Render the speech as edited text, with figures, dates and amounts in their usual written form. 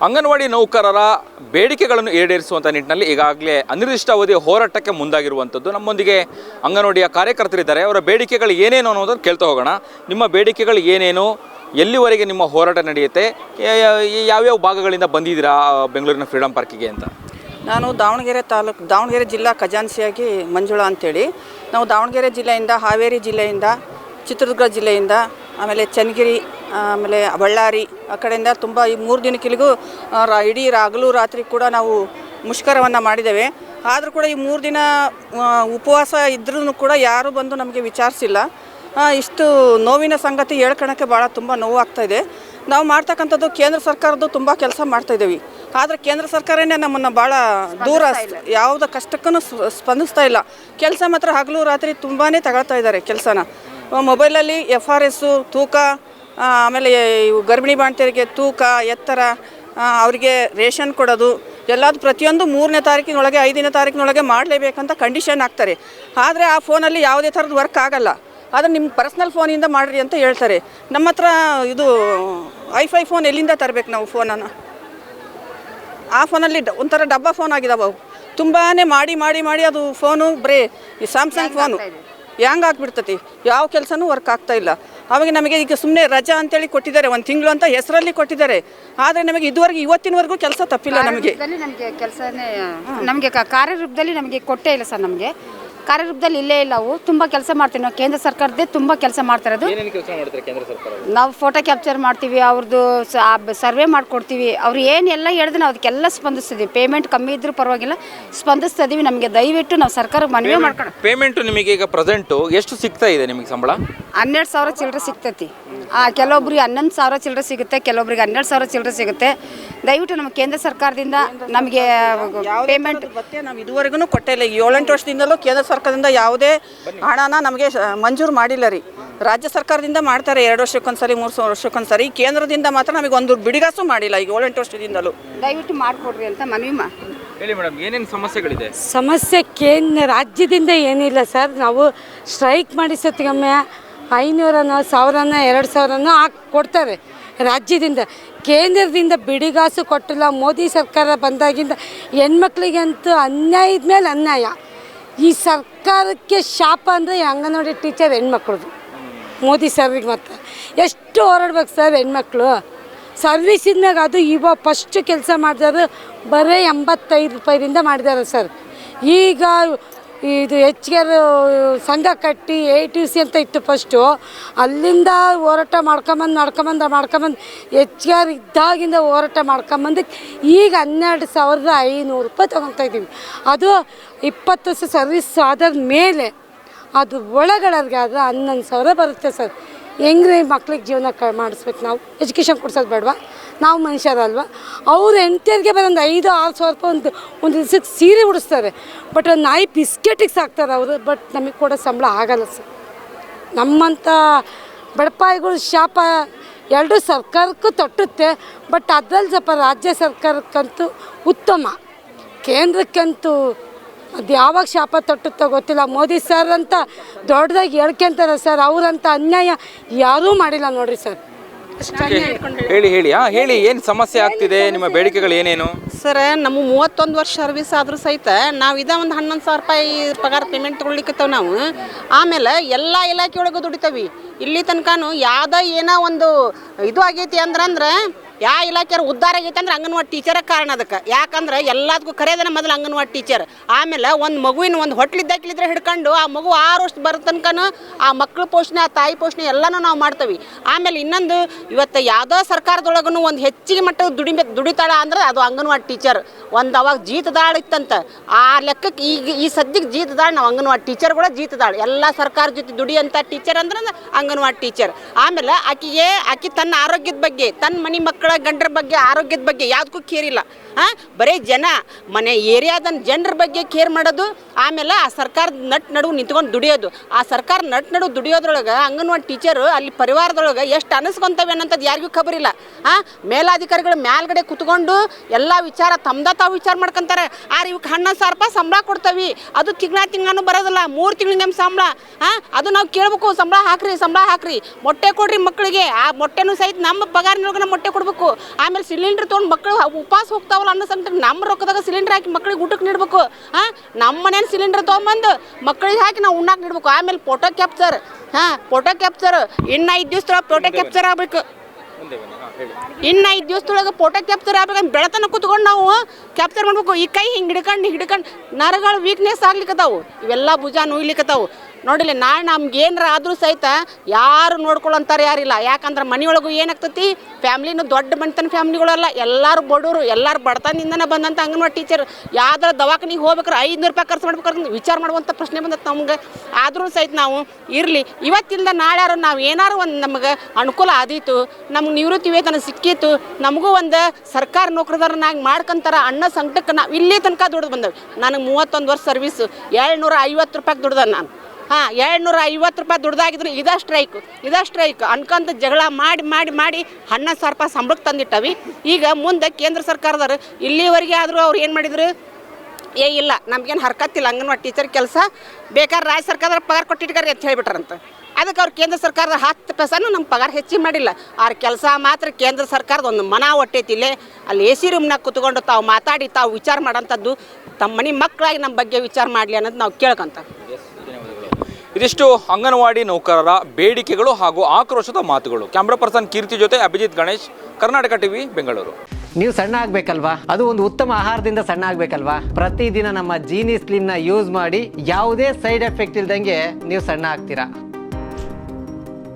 ಅಂಗನವಾಡಿ ನೌಕರರ ಬೇಡಿಕೆಗಳನ್ನು ಈಡೇರಿಸುವಂಥ ನಿಟ್ಟಿನಲ್ಲಿ ಈಗಾಗಲೇ ಅನಿರ್ದಿಷ್ಟಾವಧಿ ಹೋರಾಟಕ್ಕೆ ಮುಂದಾಗಿರುವಂಥದ್ದು. ನಮ್ಮೊಂದಿಗೆ ಅಂಗನವಾಡಿಯ ಕಾರ್ಯಕರ್ತರಿದ್ದಾರೆ. ಅವರ ಬೇಡಿಕೆಗಳು ಏನೇನು ಅನ್ನೋದನ್ನು ಕೇಳ್ತಾ ಹೋಗೋಣ. ನಿಮ್ಮ ಬೇಡಿಕೆಗಳು ಏನೇನು, ಎಲ್ಲಿವರೆಗೆ ನಿಮ್ಮ ಹೋರಾಟ ನಡೆಯುತ್ತೆ, ಯಾವ್ಯಾವ ಭಾಗಗಳಿಂದ ಬಂದಿದ್ದೀರಾ ಬೆಂಗಳೂರಿನ ಫ್ರೀಡಮ್ ಪಾರ್ಕಿಗೆ ಅಂತ? ನಾನು ದಾವಣಗೆರೆ ಜಿಲ್ಲಾ ಖಜಾನ್ಸಿಯಾಗಿ ಮಂಜುಳಾ ಅಂತೇಳಿ. ನಾವು ದಾವಣಗೆರೆ ಜಿಲ್ಲೆಯಿಂದ, ಹಾವೇರಿ ಜಿಲ್ಲೆಯಿಂದ, ಚಿತ್ರದುರ್ಗ ಜಿಲ್ಲೆಯಿಂದ, ಆಮೇಲೆ ಚನ್ನಗಿರಿ, ಆಮೇಲೆ ಬಳ್ಳಾರಿ ಆ ಕಡೆಯಿಂದ ತುಂಬ ಈ 3 ದಿನಕ್ಕಿಲಿಗೂ ಇಡೀ ಹಗಲು ರಾತ್ರಿ ಕೂಡ ನಾವು ಮುಷ್ಕರವನ್ನು ಮಾಡಿದ್ದೇವೆ. ಆದರೂ ಕೂಡ ಈ 3 ದಿನ ಉಪವಾಸ ಇದ್ರೂ ಕೂಡ ಯಾರೂ ಬಂದು ನಮಗೆ ವಿಚಾರಿಸಿಲ್ಲ. ಇಷ್ಟು ನೋವಿನ ಸಂಗತಿ ಹೇಳ್ಕೊಳಕ್ಕೆ ಭಾಳ ತುಂಬ ನೋವಾಗ್ತಾಯಿದೆ. ನಾವು ಮಾಡ್ತಕ್ಕಂಥದ್ದು ಕೇಂದ್ರ ಸರ್ಕಾರದ್ದು ತುಂಬ ಕೆಲಸ ಮಾಡ್ತಾಯಿದ್ದೀವಿ. ಆದರೆ ಕೇಂದ್ರ ಸರ್ಕಾರನೇ ನಮ್ಮನ್ನು ಭಾಳ ದೂರ, ಯಾವುದೇ ಕಷ್ಟಕ್ಕೂ ಸ್ಪಂದಿಸ್ತಾ ಇಲ್ಲ. ಕೆಲಸ ಮಾತ್ರ ಹಗಲು ರಾತ್ರಿ ತುಂಬಾ ತಗೊಳ್ತಾ ಇದ್ದಾರೆ ಕೆಲಸನ. ಮೊಬೈಲಲ್ಲಿ FRS ತೂಕ, ಆಮೇಲೆ ಗರ್ಭಿಣಿ ಬಾಣಂತಿಯರಿಗೆ ತೂಕ, ಎತ್ತರ, ಅವರಿಗೆ ರೇಷನ್ ಕೊಡೋದು ಎಲ್ಲದು ಪ್ರತಿಯೊಂದು 3ನೇ ತಾರೀಕಿನೊಳಗೆ 5ನೇ ತಾರೀಕಿನೊಳಗೆ ಮಾಡಲೇಬೇಕಂತ ಕಂಡೀಷನ್ ಹಾಕ್ತಾರೆ. ಆದರೆ ಆ ಫೋನಲ್ಲಿ ಯಾವುದೇ ಥರದ ವರ್ಕ್ ಆಗಲ್ಲ. ಆದರೆ ನಿಮ್ಮ ಪರ್ಸ್ನಲ್ ಫೋನಿಂದ ಮಾಡಿರಿ ಅಂತ ಹೇಳ್ತಾರೆ. ನಮ್ಮ ಹತ್ರ ಇದು ಐಫೈ ಫೋನ್ ಎಲ್ಲಿಂದ ತರಬೇಕು ನಾವು ಫೋನನ್ನು? ಆ ಫೋನಲ್ಲಿ ಒಂಥರ ಡಬ್ಬಾ ಫೋನ್ ಆಗಿದಾವೆ ಅವು. ತುಂಬಾ ಮಾಡಿ ಅದು ಫೋನು ಬರೀ ಈ ಸ್ಯಾಮ್ಸಂಗ್ ಫೋನು ಹ್ಯಾಂಗ್ ಆಗಿಬಿಡ್ತತಿ. ಯಾವ ಕೆಲಸನೂ ವರ್ಕ್ ಆಗ್ತಾಯಿಲ್ಲ. ಅವಾಗ ನಮಗೆ ಈಗ ಸುಮ್ಮನೆ ರಜಾ ಅಂತೇಳಿ ಕೊಟ್ಟಿದ್ದಾರೆ, 1 ತಿಂಗಳು ಅಂತ ಹೆಸರಲ್ಲಿ ಕೊಟ್ಟಿದ್ದಾರೆ. ಆದರೆ ನಮಗೆ ಇವತ್ತಿನವರೆಗೂ ಕೆಲಸ ತಪ್ಪಿಲ್ಲ. ನಮಗೆ ಕೆಲಸನೇ ನಮಗೆ ಕಾರ್ಯರೂಪದಲ್ಲಿ ನಮಗೆ ಕೊಟ್ಟೇ ಇಲ್ಲ ಸರ್. ನಮಗೆ ಕಾರ್ಯರೂಪದಲ್ಲಿ ಇಲ್ಲೇ ಇಲ್ಲ. ಅವು ತುಂಬ ಕೆಲಸ ಮಾಡ್ತೀವಿ ನಾವು. ಕೇಂದ್ರ ಸರ್ಕಾರದ್ದೇ ತುಂಬ ಕೆಲಸ ಮಾಡ್ತಿರೋದು. ನಾವು ಫೋಟೋ ಕ್ಯಾಪ್ಚರ್ ಮಾಡ್ತೀವಿ, ಅವ್ರದ್ದು ಸರ್ವೆ ಮಾಡಿಕೊಡ್ತೀವಿ. ಅವ್ರು ಏನೆಲ್ಲ ಹೇಳಿದ್ರೆ ನಾವು ಅದಕ್ಕೆಲ್ಲ ಸ್ಪಂದಿಸ್ತೀವಿ. ಪೇಮೆಂಟ್ ಕಮ್ಮಿ ಇದ್ರೂ ಪರವಾಗಿಲ್ಲ, ಸ್ಪಂದಿಸ್ತಾ ಇದೀವಿ. ನಮಗೆ ದಯವಿಟ್ಟು ನಾವು ಸರ್ಕಾರಕ್ಕೆ ಮನವಿ ಮಾಡ್ಕೊಂಡು. ಪೇಮೆಂಟು ನಿಮಗೆ ಈಗ ಪ್ರೆಸೆಂಟು ಎಷ್ಟು ಸಿಗ್ತಾ ಇದೆ ನಿಮಗೆ ಸಂಬಳ? 12,000 ಚಿಲ್ಲರೆ ಸಿಗ್ತೈತಿ. ಕೆಲವೊಬ್ರಿಗೆ 11,000 ಚಿಲ್ಲರೆ ಸಿಗುತ್ತೆ, ಕೆಲವೊಬ್ರಿಗೆ 12,000 ಚಿಲ್ಲರೆ ಸಿಗುತ್ತೆ. ದಯವಿಟ್ಟು ನಮ್ಮ ಕೇಂದ್ರ ಸರ್ಕಾರದಿಂದ ನಮಗೆ ಪೇಮೆಂಟ್ ನಾವು ಇದುವರೆಗೂ ಕೊಟ್ಟೇ ಇಲ್ಲ. 7-8 ವರ್ಷದಿಂದಲೂ ಕೇಂದ್ರ ಸರ್ಕಾರದಿಂದ ಯಾವುದೇ ಹಣನ ನಮಗೆ ಮಂಜೂರು ಮಾಡಿಲ್ಲ ರೀ. ರಾಜ್ಯ ಸರ್ಕಾರದಿಂದ ಮಾಡ್ತಾರೆ 2 ವರ್ಷಕ್ಕೊಂದ್ಸರಿ, 3 ವರ್ಷಕ್ಕೊಂದ್ಸರಿ. ಕೇಂದ್ರದಿಂದ ಮಾತ್ರ ನಮಗೆ ಒಂದು ಬಿಡಿಗಾಸು ಮಾಡಿಲ್ಲ ಈಗ 7-8 ವರ್ಷದಿಂದಲೂ. ದಯವಿಟ್ಟು ಮಾಡಿಕೊಡ್ರಿ ಅಂತ ಮನವಿ ಹೇಳಿ ಮೇಡಮ್, ಏನೇನು ಸಮಸ್ಯೆಗಳಿದೆ? ಸಮಸ್ಯೆ ರಾಜ್ಯದಿಂದ ಏನಿಲ್ಲ ಸರ್. ನಾವು ಸ್ಟ್ರೈಕ್ ಮಾಡಿ ಸತ್ತಿಗೊಮ್ಮೆ 500ನೋ 1000ನೋ 2,000ನೋ ಕೊಡ್ತಾರೆ ರಾಜ್ಯದಿಂದ. ಕೇಂದ್ರದಿಂದ ಬಿಡಿಗಾಸು ಕೊಟ್ಟಿಲ್ಲ. ಮೋದಿ ಸರ್ಕಾರ ಬಂದಾಗಿಂದ ಹೆಣ್ಮಕ್ಳಿಗಂತೂ ಅನ್ಯಾಯದ ಮೇಲೆ ಅನ್ಯಾಯ. ಈ ಸರ್ಕಾರಕ್ಕೆ ಶಾಪ ಅಂದರೆ ಅಂಗನವಾಡಿ ಟೀಚರ್ ಹೆಣ್ಮಕ್ಳದು. ಮೋದಿ ಸರ್ವಿಗೆ ಮತ್ತು ಎಷ್ಟು ಹೋರಾಡ್ಬೇಕು ಸರ್ ಹೆಣ್ಮಕ್ಳು. ಸರ್ವಿಸ್ ಇದ್ಮ್ಯಾಗ ಅದು ಇವಾಗ ಫಸ್ಟು ಕೆಲಸ ಮಾಡಿದಾರೆ ಬರೀ 85 ರೂಪಾಯಿದಿಂದ ಮಾಡಿದ್ದಾರೆ ಸರ್. ಈಗ ಇದು ಹೆಚ್ಚಿಗೆ ಸಂಘ ಕಟ್ಟಿ ATC ಅಂತ ಇತ್ತು ಫಸ್ಟು. ಅಲ್ಲಿಂದ ಹೋರಾಟ ಮಾಡ್ಕೊಂಬಂದು ಹೆಚ್ಚಿಗೆ ಇದ್ದಾಗಿಂದ ಹೋರಾಟ ಮಾಡ್ಕೊಂಬಂದಕ್ಕೆ ಈಗ 12,500 ರೂಪಾಯಿ ತೊಗೊತಾ ಇದ್ದೀವಿ. ಅದು 20 ವರ್ಷ ಸರ್ವಿಸ್ ಆದ ಮೇಲೆ ಅದು ಒಳಗಡೆಗೆ ಆದರೆ 11,000 ಬರುತ್ತೆ ಸರ್. ಹೆಂಗ್ರಿ ಮಕ್ಳಿಗೆ ಜೀವನ ಮಾಡಿಸ್ಬೇಕು? ನಾವು ಎಜುಕೇಷನ್ ಕೊಡ್ಸೋದು ಬೇಡವಾ? ನಾವು ಮನುಷ್ಯರಲ್ವ? ಅವ್ರು ಹೆಂಡ್ತಿಯರಿಗೆ ಬರೋದು 5,000-6,000 ರೂಪಾಯಿ ಒಂದು ದಿವ್ಸಕ್ಕೆ ಸೀರೆ ಉಡಿಸ್ತಾರೆ. ಬಟ್ ನಾಯಿ ಬಿಸ್ಕೆಟಿಗೆ ಸಾಕ್ತಾರೆ ಅವರು. ಬಟ್ ನಮಗೆ ಕೊಡೋ ಸಂಬಳ ಆಗಲ್ಲ ಸರ್. ನಮ್ಮಂಥ ಬಡಪಾಯಿಗಳು ಶಾಪ ಎರಡೂ ಸರ್ಕಾರಕ್ಕೂ ತಟ್ಟುತ್ತೆ. ಬಟ್ ಅದರಲ್ಲಿ ಸ್ವಲ್ಪ ರಾಜ್ಯ ಸರ್ಕಾರಕ್ಕಂತೂ ಉತ್ತಮ, ಕೇಂದ್ರಕ್ಕಂತೂ ಅದು ಯಾವಾಗ ಶಾಪ ತಟ್ಟುತ್ತೋ ಗೊತ್ತಿಲ್ಲ. ಮೋದಿ ಸರ್ ಅಂತ ದೊಡ್ಡದಾಗಿ ಹೇಳ್ಕೊಂತಾರೆ ಸರ್. ಅವರಂಥ ಅನ್ಯಾಯ ಯಾರೂ ಮಾಡಿಲ್ಲ ನೋಡ್ರಿ ಸರ್. ಹೇಳಿ ಏನು ಸಮಸ್ಯೆ ಆಗ್ತಿದೆ? ನಿಮ್ಮ ಬೇಡಿಕೆಗಳು ಏನೇನು? ಸರ್, ನಮ್ಮ 31 ವರ್ಷ ಸರ್ವಿಸ್ ಆದರೂ ಸಹಿತ ನಾವು ಇದೇ ಒಂದು 11,000 ರೂಪಾಯಿ ಪಗಾರ ಪೇಮೆಂಟ್ ತೊಗೊಳ್ಲಿಕ್ಕತ್ತೇವೆ ನಾವು. ಆಮೇಲೆ ಎಲ್ಲ ಇಲಾಖೆ ಒಳಗೆ ದುಡಿತೇವೆ. ಇಲ್ಲಿ ತನಕನೂ ಯಾವುದೋ ಏನೋ ಒಂದು ಇದು ಆಗೈತಿ ಅಂದ್ರೆ ಯಾವ ಇಲಾಖೆ ಉದ್ಧಾರ ಆಗೈತೆ ಅಂದ್ರೆ ಅಂಗನವಾಡಿ ಟೀಚರ ಕಾರಣ ಅದಕ್ಕೆ. ಯಾಕಂದ್ರೆ ಎಲ್ಲದಕ್ಕೂ ಕರೆಯೋದನ್ನ ಮೊದಲು ಅಂಗನವಾಡಿ ಟೀಚರ್. ಆಮೇಲೆ ಒಂದು ಮಗುವಿನ ಒಂದು ಹೊಟ್ಲಿದ್ದಾಕಿಲಿದ್ರೆ ಹಿಡ್ಕೊಂಡು ಆ ಮಗು 6 ವರ್ಷ ಬರೋ ತನಕನೂ ಆ ಮಕ್ಕಳ ಪೋಷಣೆ, ಆ ತಾಯಿ ಪೋಷಣೆ ಎಲ್ಲನೂ ನಾವು ಮಾಡ್ತೀವಿ. ಆಮೇಲೆ ಇನ್ನೊಂದು, ಇವತ್ತು ಯಾವುದೋ ಸರ್ಕಾರದೊಳಗೂ ಒಂದು ಹೆಚ್ಚಿಗೆ ಮಟ್ಟದ ದುಡಿತಾಳ ಅಂದ್ರೆ ಅದು ಅಂಗನವಾಡಿ ಟೀಚರ್. ಒಂದು ಅವಾಗ ಜೀತದಾಳ ಇತ್ತಂತ, ಆ ಲೆಕ್ಕಕ್ಕೆ ಈಗ ಈ ಸದ್ಯಕ್ಕೆ ಜೀತದಾಳ ನಾವು ಅಂಗನವಾಡಿ ಟೀಚರ್ ಕೂಡ ಜೀತದಾಳ. ಎಲ್ಲ ಸರ್ಕಾರ ಜೊತೆ ದುಡಿಯಂಥ ಟೀಚರ್ ಅಂದ್ರೆ ಅಂಗನವಾಡಿ ಟೀಚರ್. ಆಮೇಲೆ ಆಕಿ ತನ್ನ ಆರೋಗ್ಯದ ಬಗ್ಗೆ, ತನ್ನ ಮನೆ ಮಕ್ಕಳ ಗಂಡರ ಬಗ್ಗೆ, ಆರೋಗ್ಯದ ಬಗ್ಗೆ ಯಾವುದಕ್ಕೂ ಕೇರ್ ಇಲ್ಲ. ಬರೀ ಮನೆ ಏರಿಯಾದ ಜನರ ಬಗ್ಗೆ ಕೇರ್ ಮಾಡೋದು. ಆಮೇಲೆ ಆ ಸರ್ಕಾರದ ನಡುವು ನಿಂತ್ಕೊಂಡು ದುಡಿಯೋದು. ಆ ಸರ್ಕಾರ ನಡುವು ದುಡಿಯೋದ್ರೊಳಗೆ ಅಂಗನವಾಡಿ ಟೀಚರು ಅಲ್ಲಿ ಪರಿವಾರದೊಳಗೆ ಎಷ್ಟು ಅನಿಸ್ಕೊಂತವೆ ಅನ್ನೋಂಥದ್ದು ಯಾರಿಗೂ ಖಬರಿಲ್ಲ. ಮೇಲಾಧಿಕಾರಿಗಳು ಮೇಲ್ಗಡೆ ಕುತ್ಕೊಂಡು ಎಲ್ಲ ವಿಚಾರ ತಾವು ವಿಚಾರ ಮಾಡ್ಕೊಂತಾರೆ. ಇವಕ್ಕೆ 11,000 ರೂಪಾಯಿ ಸಂಬಳ ಕೊಡ್ತೀವಿ, ಅದು ತಿಂಗಳೂ ಬರೋದಿಲ್ಲ, 3 ತಿಂಗಳ ಸಂಬಳ. ಅದು ನಾವು ಕೇಳಬೇಕು, ಸಂಬಳ ಹಾಕ್ರಿ ಮೊಟ್ಟೆ ಕೊಡ್ರಿ ಮಕ್ಕಳಿಗೆ. ಆ ಮೊಟ್ಟೆನೂ ಸಹಿತ ನಮ್ಮ ಪಗಾರಿನೊಳಗೆ ಮೊಟ್ಟೆ ಕೊಡ್ಬೇಕು. ನೀಡಬೇಕು. ಆಮೇಲೆ ಸಿಲಿಂಡ್ರ್ ತೊಗೊಂಡು ಮಕ್ಕಳು ಉಪವಾಸ ಹೋಗ್ತಾವಲ್ಲ ಅನ್ನೋ ಸಂಕಟ ನಮ್ಮ ರೊಕ್ಕದಾಗ ಸಿಲಿಂಡ್ರ್ ಹಾಕಿ ಮಕ್ಕಳಿಗೆ ಊಟಕ್ಕೆ ನೀಡಬೇಕು. ನಮ್ಮ ಮನೇಲಿ ಸಿಲಿಂಡರ್ ತೊಗೊಂಬಂದು ಮಕ್ಕಳಿಗೆ ಹಾಕಿ ನಾವು ಉಣ್ಣಾಕ ನೀಡಬೇಕು. ಆಮೇಲೆ ಫೋಟೋ ಕ್ಯಾಪ್ಚರ್ ಫೋಟೋ ಕ್ಯಾಪ್ಚರ್ ಇನ್ನು 5 ದಿವಸದೊಳಗೆ ಫೋಟೋ ಕ್ಯಾಪ್ಚರ್ ಆಗಬೇಕು. ಇನ್ನು 5 ದಿವಸದೊಳಗೆ ಫೋಟೋ ಕ್ಯಾಪ್ಚರ್ ಆಗ್ಬೇಕಂತ ಬೆಳತನ ಕೂತ್ಕೊಂಡು ನಾವು ಕ್ಯಾಪ್ಚರ್ ಮಾಡ್ಬೇಕು. ಈ ಕೈ ಹಿಂಗೆ ಹಿಡ್ಕೊಂಡು ನರಗಳು ವೀಕ್ನೆಸ್ ಆಗ್ಲಿಕ್ಕತ್ತಾವು, ಇವೆಲ್ಲ ಭುಜ ನೋಯ್ಲಿಕ್ಕತ್ತಾವು. ನೋಡಿಲ್ಲ ನಾಳೆ ನಮ್ಗೆ ಏನಾರ ಆದರೂ ಸಹಿತ ಯಾರು ನೋಡ್ಕೊಳ್ಳೋಂತಾರೆ ಯಾರಿಲ್ಲ. ಯಾಕಂದ್ರೆ ಮನೆಯೊಳಗೂ ಏನಾಗ್ತೈತಿ, ಫ್ಯಾಮ್ಲಿನೂ ದೊಡ್ಡ ಮನೆತನ ಫ್ಯಾಮ್ಲಿಗಳೆಲ್ಲ ಎಲ್ಲರೂ ಬಡವರು, ಎಲ್ಲರೂ ಬಡತನದಿಂದನೇ ಬಂದಂಥ ಅಂಗನವಾಡಿ ಟೀಚರ್ ಯಾವ್ದಾರ ದವಾಖಾನಿಗೆ ಹೋಗ್ಬೇಕಾರೆ 500 ರೂಪಾಯಿ ಖರ್ಚು ಮಾಡ್ಬೇಕಾದ್ರೆ ವಿಚಾರ ಮಾಡುವಂಥ ಪ್ರಶ್ನೆ ಬಂದತ್ತೆ ನಮ್ಗೆ. ಆದರೂ ಸಹಿತ ನಾವು ಇರಲಿ, ಇವತ್ತಿಂದ ನಾಳ್ಯಾರು ನಾವು ಏನಾರು ಒಂದು ನಮಗೆ ಅನುಕೂಲ ಆದೀತು, ನಮ್ಗೆ ನಿವೃತ್ತಿ ವೇತನ ಸಿಕ್ಕಿತ್ತು, ನಮಗೂ ಒಂದು ಸರ್ಕಾರ ನೌಕರದಾರನಾಗಿ ಮಾಡ್ಕೊಂತಾರ ಅನ್ನೋ ಸಂಕಟಕ್ಕೆ ನಾವು ಇಲ್ಲಿ ತನಕ ದುಡ್ದು ಬಂದೆವು. ನನಗೆ 31 ವರ್ಷ ಸರ್ವೀಸು, 750 ರೂಪಾಯಿಗೆ ದುಡ್ದೆ ನಾನು. 750 ರೂಪಾಯಿ ದುಡ್ದಾಗಿದ್ರು ಇದೇ ಸ್ಟ್ರೈಕ್ ಅನ್ಕೊಂತ ಜಗಳ ಮಾಡಿ 11,000 ರೂಪಾಯಿ ಸಂಬಳಕ್ಕೆ ತಂದಿಟ್ಟವಿ. ಈಗ ಮುಂದೆ ಕೇಂದ್ರ ಸರ್ಕಾರದವ್ರು ಇಲ್ಲಿವರೆಗೆ ಆದರೂ ಅವ್ರು ಏನು ಮಾಡಿದ್ರು, ಇಲ್ಲ ನಮಗೇನು ಹರ್ಕತ್ತಿಲ್ಲ ಅಂಗನವಾಡಿ ಟೀಚರ್ ಕೆಲಸ, ಬೇಕಾದ್ರೆ ರಾಜ್ಯ ಸರ್ಕಾರದವ್ರು ಪಗಾರ ಕೊಟ್ಟಿಟ್ಟಾರೆ ಅಂತ ಹೇಳಿಬಿಟ್ರಂತ. ಅದಕ್ಕೆ ಅವ್ರು ಕೇಂದ್ರ ಸರ್ಕಾರದ 10% ನಮ್ಮ ಪಗಾರ ಹೆಚ್ಚಿಗೆ ಮಾಡಿಲ್ಲ. ಅವ್ರ ಕೆಲಸ ಮಾತ್ರ ಕೇಂದ್ರ ಸರ್ಕಾರದ ಒಂದು ಮನ ಹೊಟ್ಟೈತಿಲ್ಲೇ ಅಲ್ಲಿ AC ರೂಮ್ನಾಗ ಕೂತ್ಕೊಂಡು ತಾವು ಮಾತಾಡಿ ತಾವು ವಿಚಾರ ಮಾಡೋಂಥದ್ದು, ತಮ್ಮ ಮನೆ ಮಕ್ಕಳಾಗಿ ನಮ್ಮ ಬಗ್ಗೆ ವಿಚಾರ ಮಾಡಲಿ ಅನ್ನೋದು ನಾವು ಕೇಳ್ಕೊಂತ. ಇದಿಷ್ಟು ಅಂಗನವಾಡಿ ನೌಕರರ ಬೇಡಿಕೆಗಳು ಹಾಗೂ ಆಕ್ರೋಶದ ಮಾತುಗಳು. ಕ್ಯಾಮ್ರಾ ಪರ್ಸನ್ ಕೀರ್ತಿ ಜೊತೆ ಅಭಿಜಿತ್ ಗಣೇಶ್, ಕರ್ನಾಟಕ ಟಿವಿ, ಬೆಂಗಳೂರು. ನೀವು ಸಣ್ಣ ಆಗಬೇಕಲ್ವಾ? ಅದು ಒಂದು ಉತ್ತಮ ಆಹಾರದಿಂದ ಸಣ್ಣ ಆಗಬೇಕಲ್ವಾ? ಪ್ರತಿದಿನ ನಮ್ಮ ಜೀನಿ ಸ್ಲಿಮ್ನ ಯೂಸ್ ಮಾಡಿ ಯಾವುದೇ ಸೈಡ್ ಎಫೆಕ್ಟ್ ಇಲ್ದಂಗೆ ನೀವು ಸಣ್ಣ ಆಗ್ತೀರಾ.